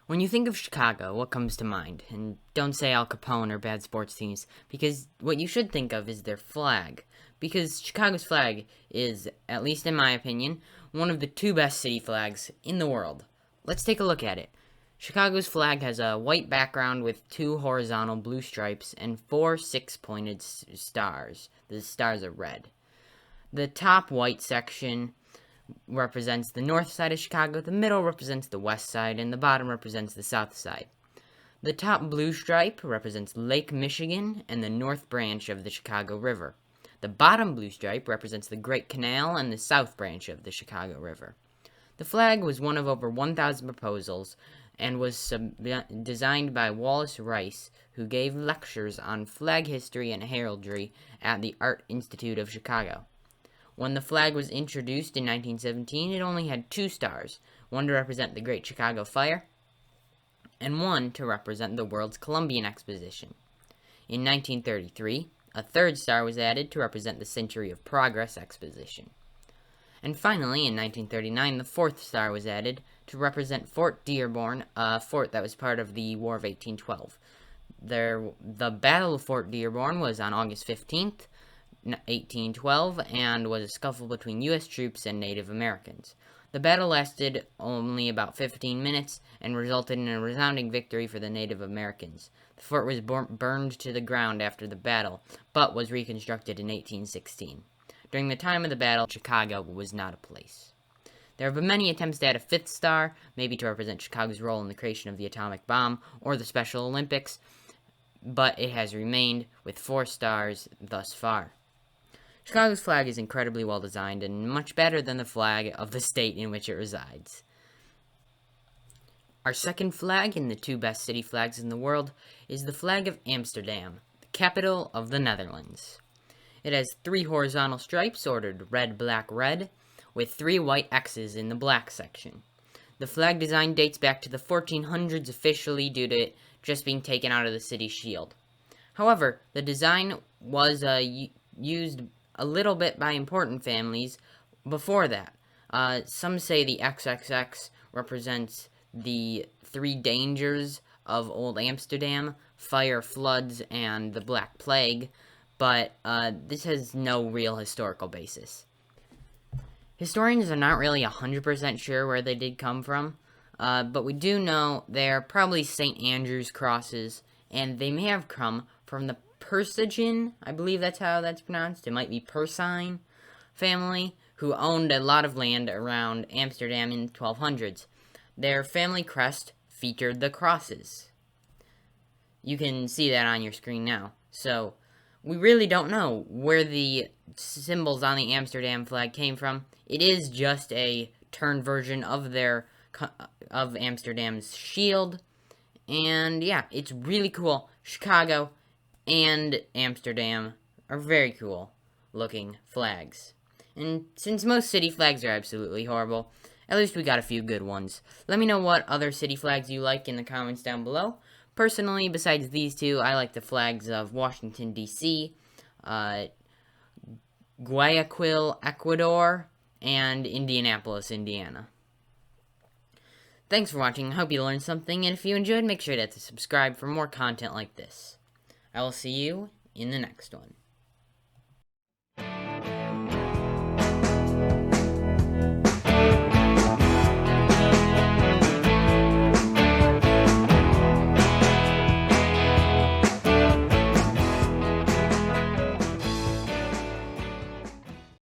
When you think of Chicago, what comes to mind? And don't say Al Capone or bad sports teams, because what you should think of is their flag. Because Chicago's flag is, at least in my opinion, one of the two best city flags in the world. Let's take a look at it. Chicago's flag has a white background with two horizontal blue stripes and four six-pointed stars. The stars are red. The top white section represents the north side of Chicago, the middle represents the west side, and the bottom represents the south side. The top blue stripe represents Lake Michigan and the north branch of the Chicago River. The bottom blue stripe represents the Great Canal and the south branch of the Chicago River. The flag was one of over 1,000 proposals and was designed by Wallace Rice, who gave lectures on flag history and heraldry at the Art Institute of Chicago. When the flag was introduced in 1917, it only had two stars, one to represent the Great Chicago Fire, and one to represent the World's Columbian Exposition. In 1933, a third star was added to represent the Century of Progress Exposition. And finally, in 1939, the fourth star was added to represent Fort Dearborn, a fort that was part of the War of 1812. The Battle of Fort Dearborn was on August 15th, 1812, and was a scuffle between U.S. troops and Native Americans. The battle lasted only about 15 minutes and resulted in a resounding victory for the Native Americans. The fort was burned to the ground after the battle, but was reconstructed in 1816. During the time of the battle, Chicago was not a place. There have been many attempts to add a fifth star, maybe to represent Chicago's role in the creation of the atomic bomb or the Special Olympics, but it has remained with 4 stars thus far. Chicago's flag is incredibly well designed and much better than the flag of the state in which it resides. Our second flag in the two best city flags in the world is the flag of Amsterdam, the capital of the Netherlands. It has 3 horizontal stripes ordered red, black, red, with 3 white X's in the black section. The flag design dates back to the 1400s officially due to it just being taken out of the city's shield. However, the design was used a little bit by important families before that. Some say the XXX represents the 3 dangers of old Amsterdam: fire, floods, and the Black Plague, but this has no real historical basis. Historians are not really 100% sure where they did come from, but we do know they're probably St. Andrew's crosses, and they may have come from the Persingen, I believe that's how that's pronounced. It might be Persine family, who owned a lot of land around Amsterdam in the 1200s. Their family crest featured the crosses. You can see that on your screen now. So, we really don't know where the symbols on the Amsterdam flag came from. It is just a turned version of of Amsterdam's shield. And yeah, it's really cool. Chicago and Amsterdam are very cool looking flags. And since most city flags are absolutely horrible, at least we got a few good ones. Let me know what other city flags you like in the comments down below. Personally, besides these two, I like the flags of Washington, D.C., Guayaquil, Ecuador, and Indianapolis, Indiana. Thanks for watching. I hope you learned something, and if you enjoyed, make sure to subscribe for more content like this. I will see you in the next one.